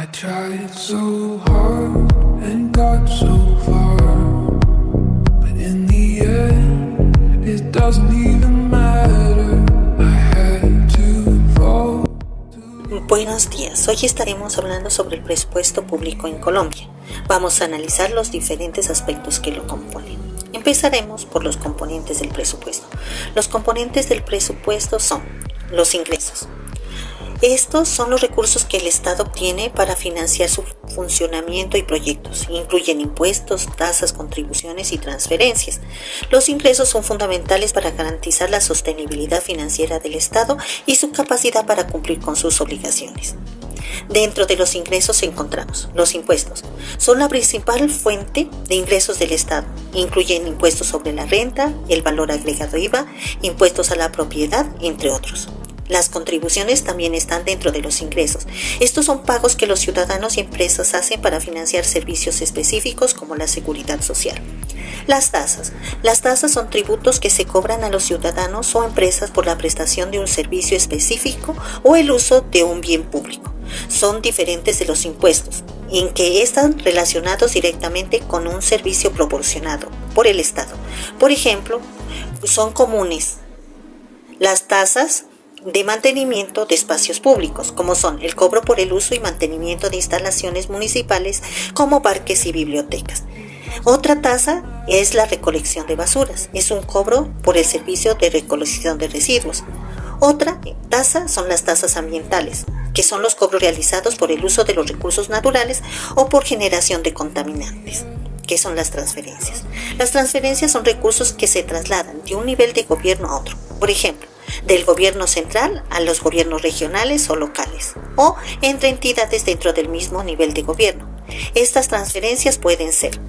I tried so hard and got so far, but in the end, it doesn't even matter. I had to fall. Buenos días, hoy estaremos hablando sobre el presupuesto público en Colombia. Vamos a analizar los diferentes aspectos que lo componen. Empezaremos por los componentes del presupuesto. Los componentes del presupuesto son los ingresos. Estos son los recursos que el Estado obtiene para financiar su funcionamiento y proyectos. Incluyen impuestos, tasas, contribuciones y transferencias. Los ingresos son fundamentales para garantizar la sostenibilidad financiera del Estado y su capacidad para cumplir con sus obligaciones. Dentro de los ingresos encontramos los impuestos. Son la principal fuente de ingresos del Estado. Incluyen impuestos sobre la renta, el valor agregado IVA, impuestos a la propiedad, entre otros. Las contribuciones también están dentro de los ingresos. Estos son pagos que los ciudadanos y empresas hacen para financiar servicios específicos como la seguridad social. Las tasas. Las tasas son tributos que se cobran a los ciudadanos o empresas por la prestación de un servicio específico o el uso de un bien público. Son diferentes de los impuestos, en que están relacionados directamente con un servicio proporcionado por el Estado. Por ejemplo, son comunes las tasas de mantenimiento de espacios públicos, como son el cobro por el uso y mantenimiento de instalaciones municipales como parques y bibliotecas. Otra tasa es la recolección de basuras, es un cobro por el servicio de recolección de residuos. Otra tasa son las tasas ambientales, que son los cobros realizados por el uso de los recursos naturales o por generación de contaminantes, que son las transferencias. Las transferencias son recursos que se trasladan de un nivel de gobierno a otro, por ejemplo, del gobierno central a los gobiernos regionales o locales, o entre entidades dentro del mismo nivel de gobierno. Estas transferencias pueden ser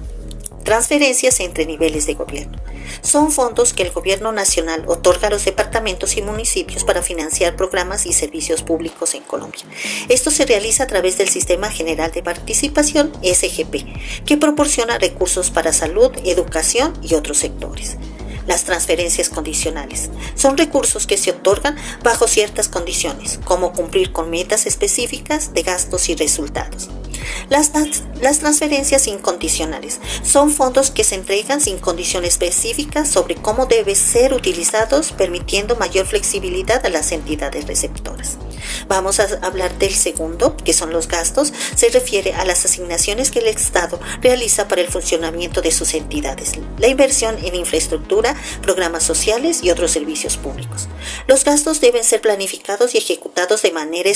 transferencias entre niveles de gobierno. Son fondos que el gobierno nacional otorga a los departamentos y municipios para financiar programas y servicios públicos en Colombia. Esto se realiza a través del Sistema General de Participación, SGP, que proporciona recursos para salud, educación y otros sectores. Las transferencias condicionales son recursos que se otorgan bajo ciertas condiciones, como cumplir con metas específicas de gastos y resultados. Las transferencias incondicionales son fondos que se entregan sin condición específica sobre cómo deben ser utilizados, permitiendo mayor flexibilidad a las entidades receptoras. Vamos a hablar del segundo, que son los gastos. Se refiere a las asignaciones que el Estado realiza para el funcionamiento de sus entidades, la inversión en infraestructura, programas sociales y otros servicios públicos. Los gastos deben ser planificados y ejecutados de manera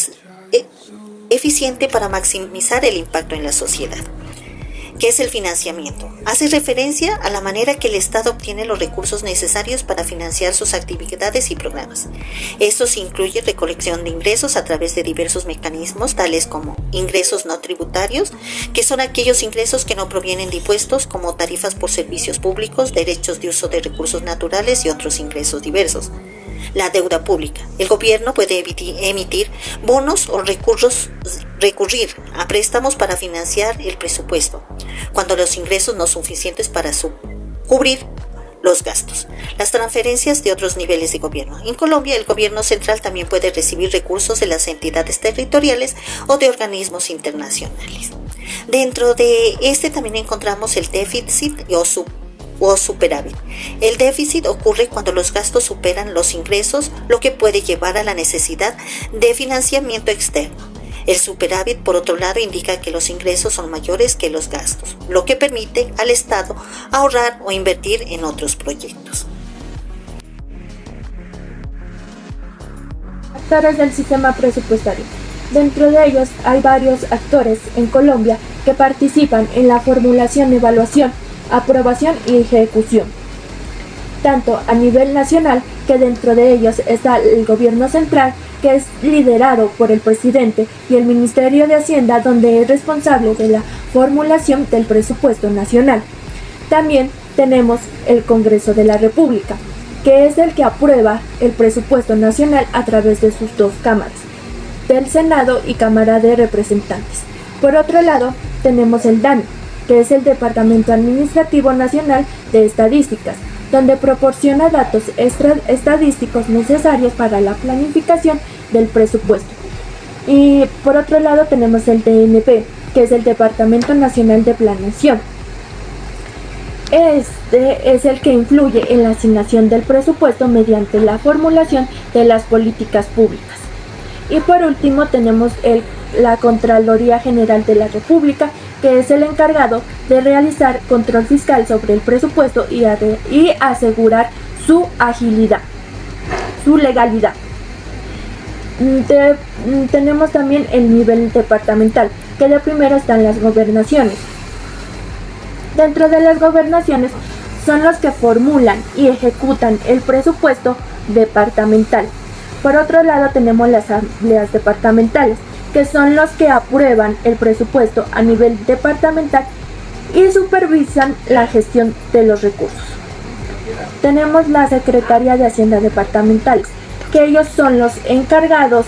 eficiente para maximizar el impacto en la sociedad. ¿Qué es el financiamiento? Hace referencia a la manera que el Estado obtiene los recursos necesarios para financiar sus actividades y programas. Estos incluyen recolección de ingresos a través de diversos mecanismos, tales como ingresos no tributarios, que son aquellos ingresos que no provienen de impuestos, como tarifas por servicios públicos, derechos de uso de recursos naturales y otros ingresos diversos. La deuda pública. El gobierno puede emitir bonos o recurrir a préstamos para financiar el presupuesto, cuando los ingresos no son suficientes para cubrir los gastos. Las transferencias de otros niveles de gobierno. En Colombia, el gobierno central también puede recibir recursos de las entidades territoriales o de organismos internacionales. Dentro de este también encontramos el déficit o superávit. El déficit ocurre cuando los gastos superan los ingresos, lo que puede llevar a la necesidad de financiamiento externo. El superávit, por otro lado, indica que los ingresos son mayores que los gastos, lo que permite al Estado ahorrar o invertir en otros proyectos. Actores del sistema presupuestario. Dentro de ellos hay varios actores en Colombia que participan en la formulación, evaluación, aprobación y ejecución, tanto a nivel nacional, que dentro de ellos está el gobierno central, que es liderado por el presidente, y el Ministerio de Hacienda, donde es responsable de la formulación del presupuesto nacional. También tenemos el Congreso de la República, que es el que aprueba el presupuesto nacional a través de sus dos cámaras, del Senado y Cámara de Representantes. Por otro lado, tenemos el DANE, que es el Departamento Administrativo Nacional de Estadísticas, donde proporciona datos estadísticos necesarios para la planificación del presupuesto. Y por otro lado tenemos el DNP, que es el Departamento Nacional de Planeación. Este es el que influye en la asignación del presupuesto mediante la formulación de las políticas públicas. Y por último tenemos la Contraloría General de la República, que es el encargado de realizar control fiscal sobre el presupuesto y asegurar su agilidad, su legalidad. Tenemos también el nivel departamental, que de primero están las gobernaciones. Dentro de las gobernaciones son los que formulan y ejecutan el presupuesto departamental. Por otro lado tenemos las asambleas departamentales, que son los que aprueban el presupuesto a nivel departamental y supervisan la gestión de los recursos. Tenemos la Secretaría de Hacienda departamentales, que ellos son los encargados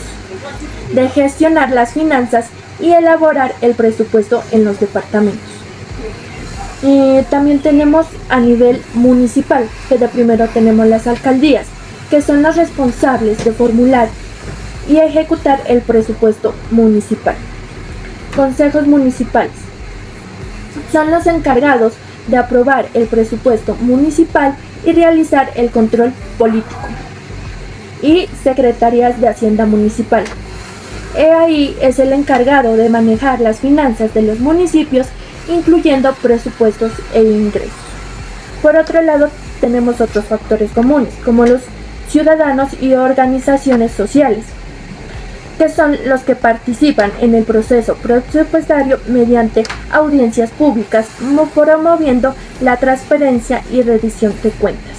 de gestionar las finanzas y elaborar el presupuesto en los departamentos. También tenemos a nivel municipal, que de primero tenemos las alcaldías, que son los responsables de formular y ejecutar el presupuesto municipal. Consejos municipales son los encargados de aprobar el presupuesto municipal y realizar el control político. Y secretarías de Hacienda municipal. Ahí es el encargado de manejar las finanzas de los municipios, incluyendo presupuestos e ingresos. Por otro lado, tenemos otros factores comunes, como los ciudadanos y organizaciones sociales, que son los que participan en el proceso presupuestario mediante audiencias públicas, promoviendo la transparencia y rendición de cuentas.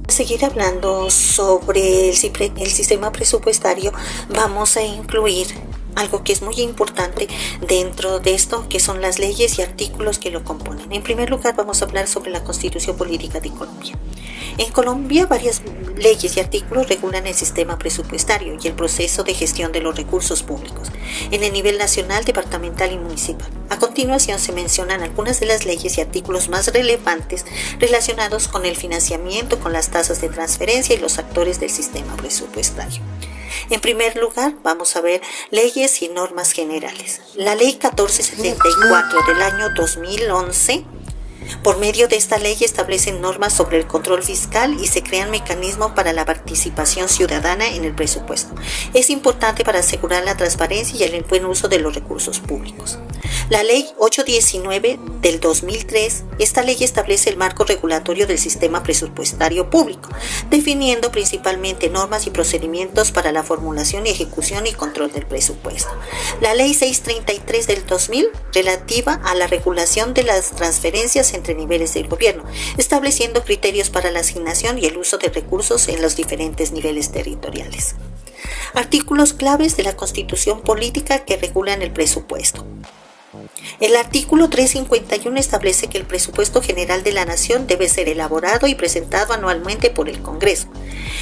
Seguir hablando sobre el sistema presupuestario, vamos a incluir algo que es muy importante dentro de esto, que son las leyes y artículos que lo componen. En primer lugar, vamos a hablar sobre la Constitución Política de Colombia. En Colombia, varias leyes y artículos regulan el sistema presupuestario y el proceso de gestión de los recursos públicos en el nivel nacional, departamental y municipal. A continuación se mencionan algunas de las leyes y artículos más relevantes relacionados con el financiamiento, con las tasas de transferencia y los actores del sistema presupuestario. En primer lugar, vamos a ver leyes y normas generales. La Ley 1474 del año 2011, por medio de esta ley establecen normas sobre el control fiscal y se crean mecanismos para la participación ciudadana en el presupuesto. Es importante para asegurar la transparencia y el buen uso de los recursos públicos. La Ley 819 del 2003, esta ley establece el marco regulatorio del sistema presupuestario público, definiendo principalmente normas y procedimientos para la formulación y ejecución y control del presupuesto. La Ley 633 del 2000, relativa a la regulación de las transferencias entre niveles del gobierno, estableciendo criterios para la asignación y el uso de recursos en los diferentes niveles territoriales. Artículos claves de la Constitución Política que regulan el presupuesto. El artículo 351 establece que el presupuesto general de la Nación debe ser elaborado y presentado anualmente por el Congreso.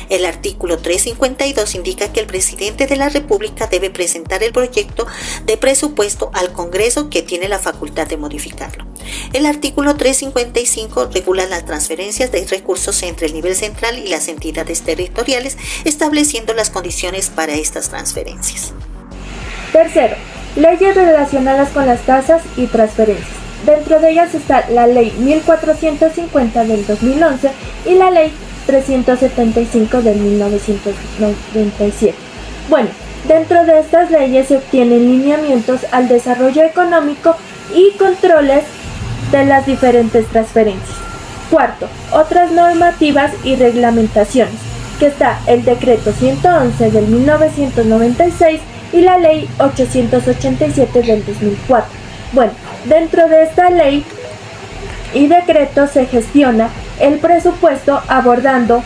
El artículo 352 indica que el presidente de la República debe presentar el proyecto de presupuesto al Congreso, que tiene la facultad de modificarlo. El artículo 355 regula las transferencias de recursos entre el nivel central y las entidades territoriales, estableciendo las condiciones para estas transferencias. Tercero, leyes relacionadas con las tasas y transferencias. Dentro de ellas está la Ley 1450 del 2011 y la Ley 375 del 1997. Bueno, dentro de estas leyes se obtienen lineamientos al desarrollo económico y controles de las diferentes transferencias. Cuarto, otras normativas y reglamentaciones, que está el Decreto 111 del 1996 y la Ley 887 del 2004. Bueno, dentro de esta ley y decreto se gestiona el presupuesto abordando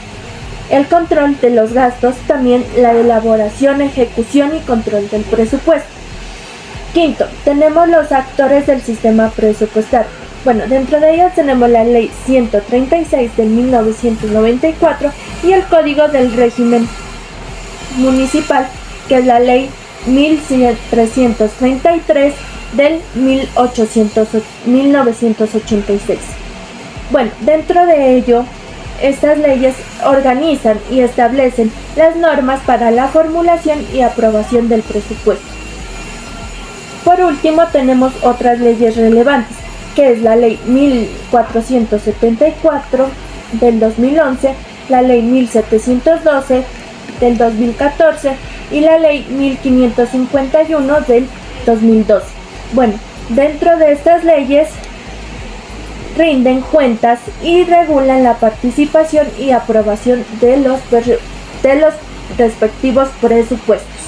el control de los gastos, también la elaboración, ejecución y control del presupuesto. Quinto, tenemos los actores del sistema presupuestario. Bueno, dentro de ellos tenemos la Ley 136 del 1994 y el Código del Régimen Municipal, que es la Ley 1333 del 1986. Bueno, dentro de ello estas leyes organizan y establecen las normas para la formulación y aprobación del presupuesto. Por último, tenemos otras leyes relevantes, que es la Ley 1474 del 2011, la Ley 1712 del 2014 y la Ley 1551 del 2012. Bueno, dentro de estas leyes rinden cuentas y regulan la participación y aprobación de los respectivos presupuestos.